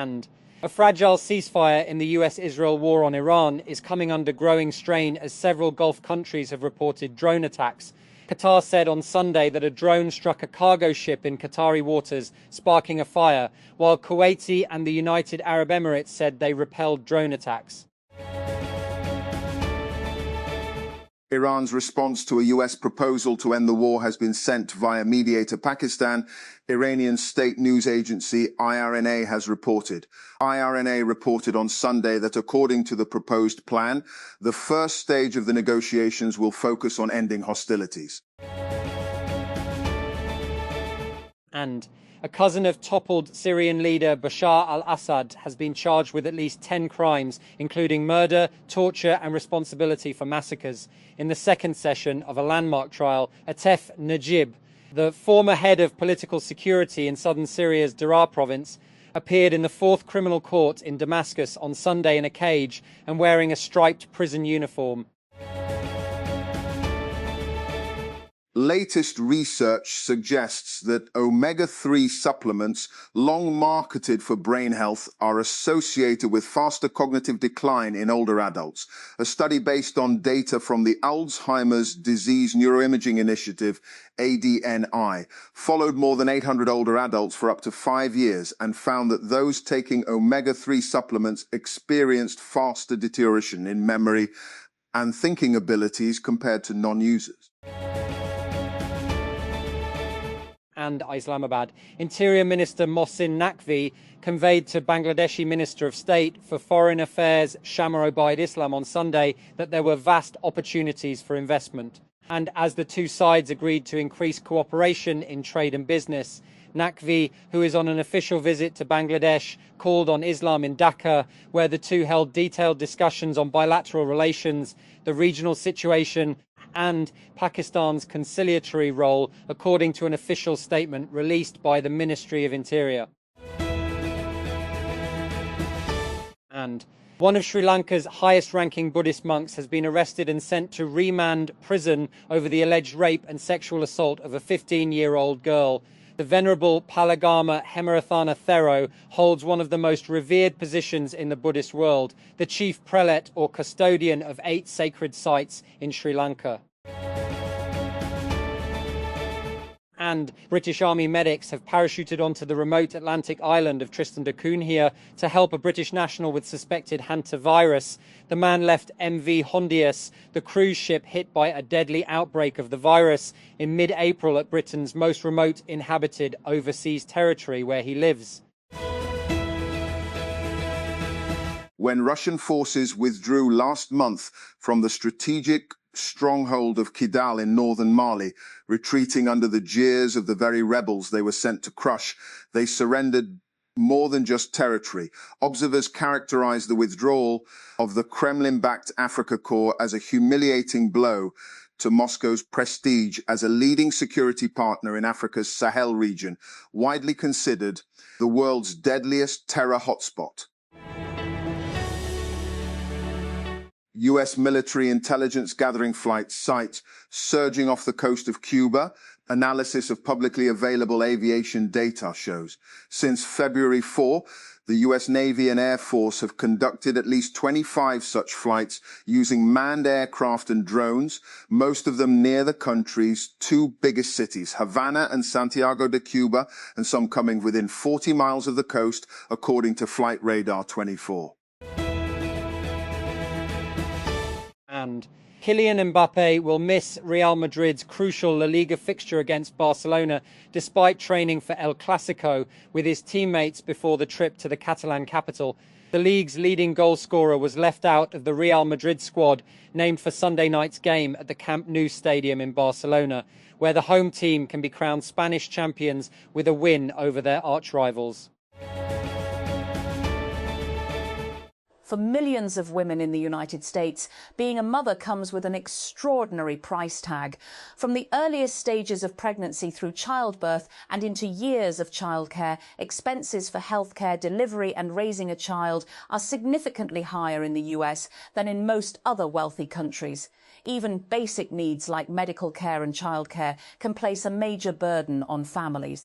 And a fragile ceasefire in the US-Israel war on Iran is coming under growing strain as several Gulf countries have reported drone attacks. Qatar said on Sunday that a drone struck a cargo ship in Qatari waters, sparking a fire, while Kuwaiti and the United Arab Emirates said they repelled drone attacks. Iran's response to a US proposal to end the war has been sent via mediator Pakistan, Iranian state news agency IRNA has reported. IRNA reported on Sunday that according to the proposed plan, the first stage of the negotiations will focus on ending hostilities. And a cousin of toppled Syrian leader Bashar al-Assad has been charged with at least 10 crimes, including murder, torture and responsibility for massacres, in the second session of a landmark trial. Atef Najib, the former head of political security in southern Syria's Daraa province, appeared in the fourth criminal court in Damascus on Sunday in a cage and wearing a striped prison uniform. Latest research suggests that omega-3 supplements, long marketed for brain health, are associated with faster cognitive decline in older adults. A study based on data from the Alzheimer's Disease Neuroimaging Initiative, ADNI, followed more than 800 older adults for up to 5 years and found that those taking omega-3 supplements experienced faster deterioration in memory and thinking abilities compared to non-users. And Islamabad. Interior Minister Mohsin Naqvi conveyed to Bangladeshi Minister of State for Foreign Affairs Shamar Obaid Islam on Sunday that there were vast opportunities for investment. And as the two sides agreed to increase cooperation in trade and business, Naqvi, who is on an official visit to Bangladesh, called on Islam in Dhaka, where the two held detailed discussions on bilateral relations, the regional situation, and Pakistan's conciliatory role, according to an official statement released by the Ministry of Interior. And one of Sri Lanka's highest-ranking Buddhist monks has been arrested and sent to remand prison over the alleged rape and sexual assault of a 15-year-old girl. The Venerable Palagama Hemarathana Thero holds one of the most revered positions in the Buddhist world, the chief prelate or custodian of 8 sacred sites in Sri Lanka. And British Army medics have parachuted onto the remote Atlantic island of Tristan da Cunha to help a British national with suspected hantavirus. The man left MV Hondius, the cruise ship hit by a deadly outbreak of the virus, in mid-April at Britain's most remote inhabited overseas territory where he lives. When Russian forces withdrew last month from the strategic stronghold of Kidal in northern Mali, retreating under the jeers of the very rebels they were sent to crush, they surrendered more than just territory. Observers characterized the withdrawal of the Kremlin-backed Africa Corps as a humiliating blow to Moscow's prestige as a leading security partner in Africa's Sahel region, widely considered the world's deadliest terror hotspot. U.S. military intelligence gathering flight sites surging off the coast of Cuba. Analysis of publicly available aviation data shows. Since February 4, the U.S. Navy and Air Force have conducted at least 25 such flights using manned aircraft and drones, most of them near the country's 2 biggest cities, Havana and Santiago de Cuba, and some coming within 40 miles of the coast, according to Flight Radar 24. And Kylian Mbappe will miss Real Madrid's crucial La Liga fixture against Barcelona despite training for El Clasico with his teammates before the trip to the Catalan capital. The league's leading goal scorer was left out of the Real Madrid squad named for Sunday night's game at the Camp Nou stadium in Barcelona, where the home team can be crowned Spanish champions with a win over their arch-rivals. For millions of women in the United States, being a mother comes with an extraordinary price tag. From the earliest stages of pregnancy through childbirth and into years of childcare, expenses for healthcare, delivery and raising a child are significantly higher in the US than in most other wealthy countries. Even basic needs like medical care and childcare can place a major burden on families.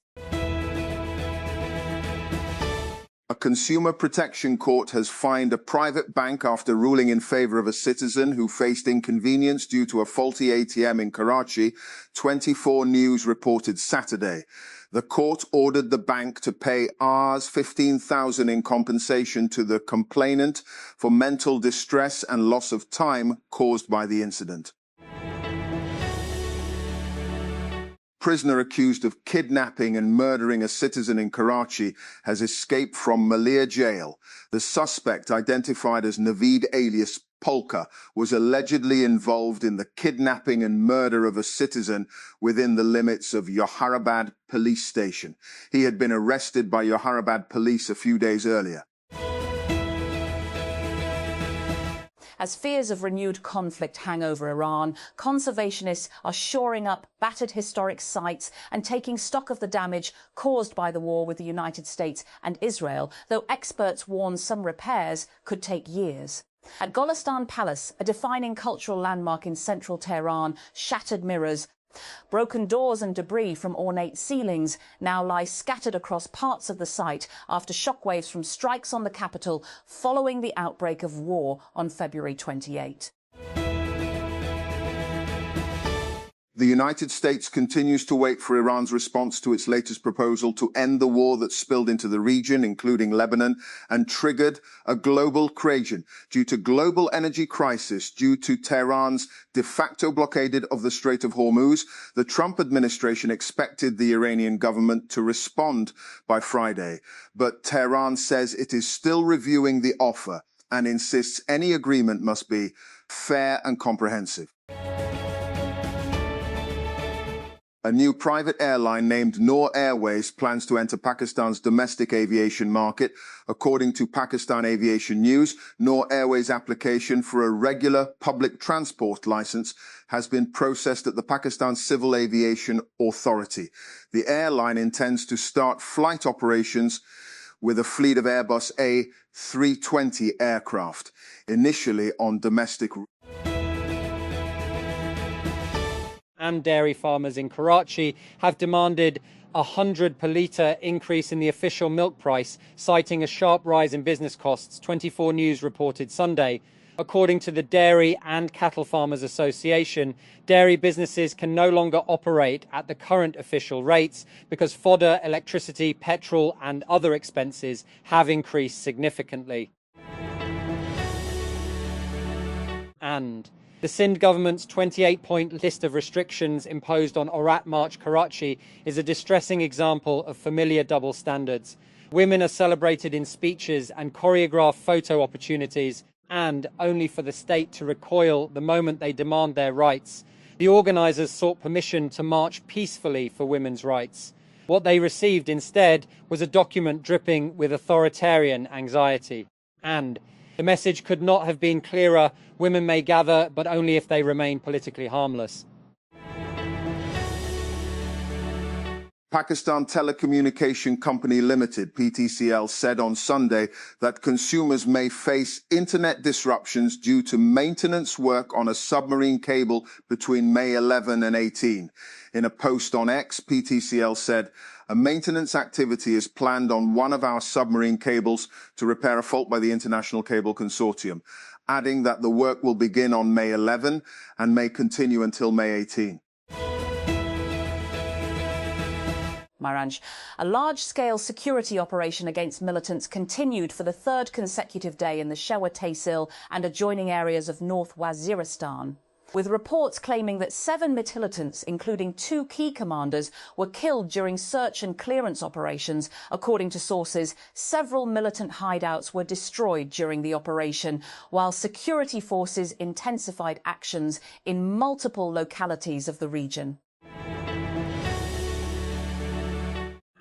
A consumer protection court has fined a private bank after ruling in favor of a citizen who faced inconvenience due to a faulty ATM in Karachi, 24 News reported Saturday. The court ordered the bank to pay Rs 15,000 in compensation to the complainant for mental distress and loss of time caused by the incident. Prisoner accused of kidnapping and murdering a citizen in Karachi has escaped from Malia jail. The suspect, identified as Naveed alias Polka, was allegedly involved in the kidnapping and murder of a citizen within the limits of Yoharabad police station. He had been arrested by Yoharabad police a few days earlier. As fears of renewed conflict hang over Iran, conservationists are shoring up battered historic sites and taking stock of the damage caused by the war with the United States and Israel, though experts warn some repairs could take years. At Golestan Palace, a defining cultural landmark in central Tehran, shattered mirrors, broken doors and debris from ornate ceilings now lie scattered across parts of the site after shockwaves from strikes on the capital following the outbreak of war on February 28. The United States continues to wait for Iran's response to its latest proposal to end the war that spilled into the region, including Lebanon, and triggered a global creation due to global energy crisis due to Tehran's de facto blockade of the Strait of Hormuz. The Trump administration expected the Iranian government to respond by Friday, but Tehran says it is still reviewing the offer and insists any agreement must be fair and comprehensive. A new private airline named Noor Airways plans to enter Pakistan's domestic aviation market. According to Pakistan Aviation News, Noor Airways' application for a regular public transport license has been processed at the Pakistan Civil Aviation Authority. The airline intends to start flight operations with a fleet of Airbus A320 aircraft, initially on domestic and dairy farmers in Karachi have demanded a 100 per litre increase in the official milk price, citing a sharp rise in business costs, 24 News reported Sunday. According to the Dairy and Cattle Farmers Association, dairy businesses can no longer operate at the current official rates because fodder, electricity, petrol and other expenses have increased significantly. And the Sindh government's 28-point list of restrictions imposed on Aurat March Karachi is a distressing example of familiar double standards. Women are celebrated in speeches and choreographed photo opportunities, and only for the state to recoil the moment they demand their rights. The organisers sought permission to march peacefully for women's rights. What they received instead was a document dripping with authoritarian anxiety. And the message could not have been clearer: women may gather, but only if they remain politically harmless. Pakistan Telecommunication Company Limited, PTCL, said on Sunday that consumers may face internet disruptions due to maintenance work on a submarine cable between May 11 and 18. In a post on X, PTCL said, "A maintenance activity is planned on one of our submarine cables to repair a fault by the International Cable Consortium," adding that the work will begin on May 11 and may continue until May 18. Maranj. A large-scale security operation against militants continued for the third consecutive day in the Shewa Tehsil and adjoining areas of North Waziristan, with reports claiming that 7 militants, including 2 key commanders, were killed during search and clearance operations. According to sources, several militant hideouts were destroyed during the operation, while security forces intensified actions in multiple localities of the region.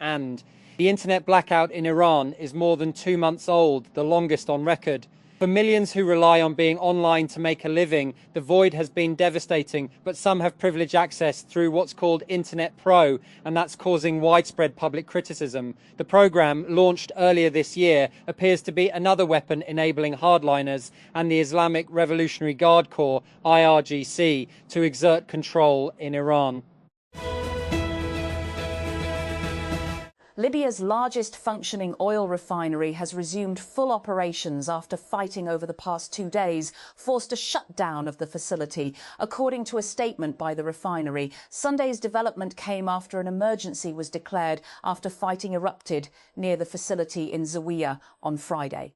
And the internet blackout in Iran is more than 2 months old, the longest on record. For millions who rely on being online to make a living, the void has been devastating, but some have privileged access through what's called Internet Pro, and that's causing widespread public criticism. The program, launched earlier this year, appears to be another weapon enabling hardliners and the Islamic Revolutionary Guard Corps, IRGC, to exert control in Iran. Libya's largest functioning oil refinery has resumed full operations after fighting over the past 2 days forced a shutdown of the facility. According to a statement by the refinery, Sunday's development came after an emergency was declared after fighting erupted near the facility in Zawiya on Friday.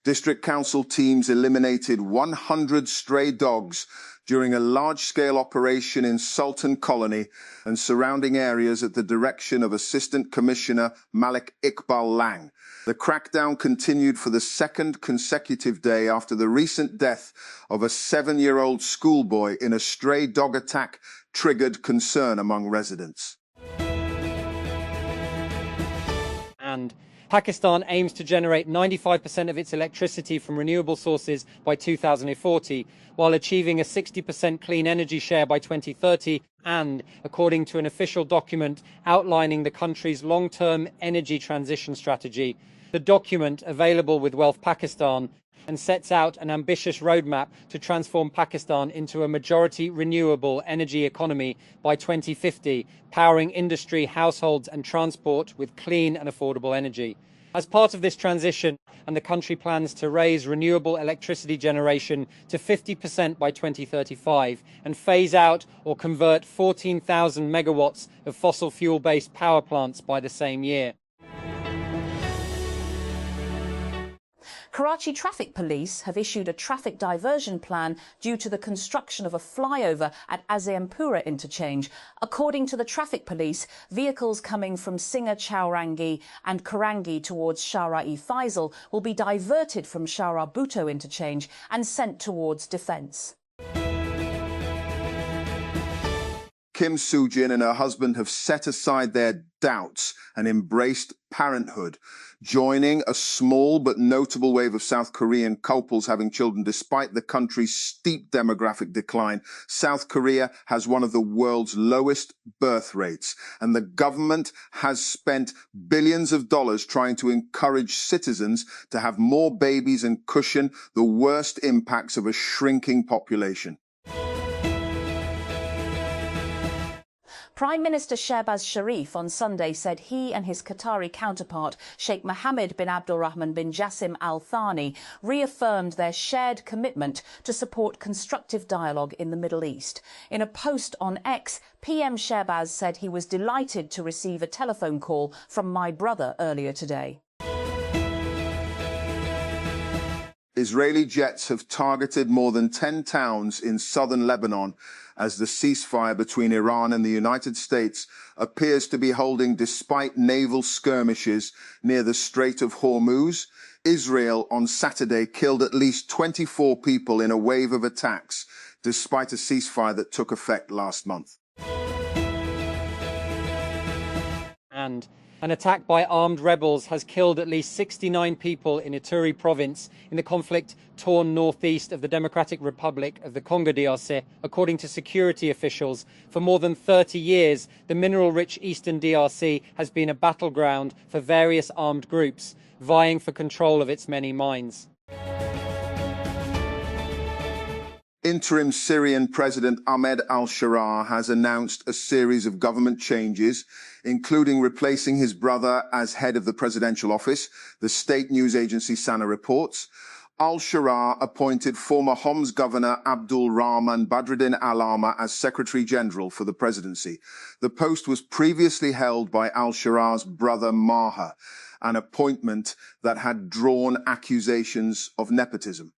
District Council teams eliminated 100 stray dogs during a large-scale operation in Sultan Colony and surrounding areas at the direction of Assistant Commissioner Malik Iqbal Lang. The crackdown continued for the second consecutive day after the recent death of a 7-year-old schoolboy in a stray dog attack triggered concern among residents. And Pakistan aims to generate 95% of its electricity from renewable sources by 2040, while achieving a 60% clean energy share by 2030, and, according to an official document outlining the country's long-term energy transition strategy. The document, available with Wealth Pakistan, and sets out an ambitious roadmap to transform Pakistan into a majority renewable energy economy by 2050, powering industry, households and transport with clean and affordable energy. As part of this transition, and the country plans to raise renewable electricity generation to 50% by 2035 and phase out or convert 14,000 megawatts of fossil fuel-based power plants by the same year. Karachi Traffic Police have issued a traffic diversion plan due to the construction of a flyover at Azimpura interchange. According to the Traffic Police, vehicles coming from Singa Chowrangi and Karangi towards Shara-e Faisal will be diverted from Shara Bhutto interchange and sent towards Defence. Kim Soo-jin and her husband have set aside their doubts and embraced parenthood, joining a small but notable wave of South Korean couples having children despite the country's steep demographic decline. South Korea has one of the world's lowest birth rates, and the government has spent billions of dollars trying to encourage citizens to have more babies and cushion the worst impacts of a shrinking population. Prime Minister Shehbaz Sharif on Sunday said he and his Qatari counterpart, Sheikh Mohammed bin Abdulrahman bin Jassim Al Thani, reaffirmed their shared commitment to support constructive dialogue in the Middle East. In a post on X, PM Shehbaz said he was delighted to receive a telephone call from my brother earlier today. Israeli jets have targeted more than 10 towns in southern Lebanon as the ceasefire between Iran and the United States appears to be holding despite naval skirmishes near the Strait of Hormuz. Israel on Saturday killed at least 24 people in a wave of attacks, despite a ceasefire that took effect last month. And an attack by armed rebels has killed at least 69 people in Ituri province in the conflict-torn northeast of the Democratic Republic of the Congo DRC, according to security officials. For more than 30 years, the mineral-rich eastern DRC has been a battleground for various armed groups, vying for control of its many mines. Interim Syrian President Ahmed al-Sharaa has announced a series of government changes, including replacing his brother as head of the presidential office, the state news agency Sana reports. Al-Sharaa appointed former Homs governor Abdul Rahman Badruddin Al-Ama as Secretary General for the presidency. The post was previously held by al-Sharaa's brother Maher, an appointment that had drawn accusations of nepotism.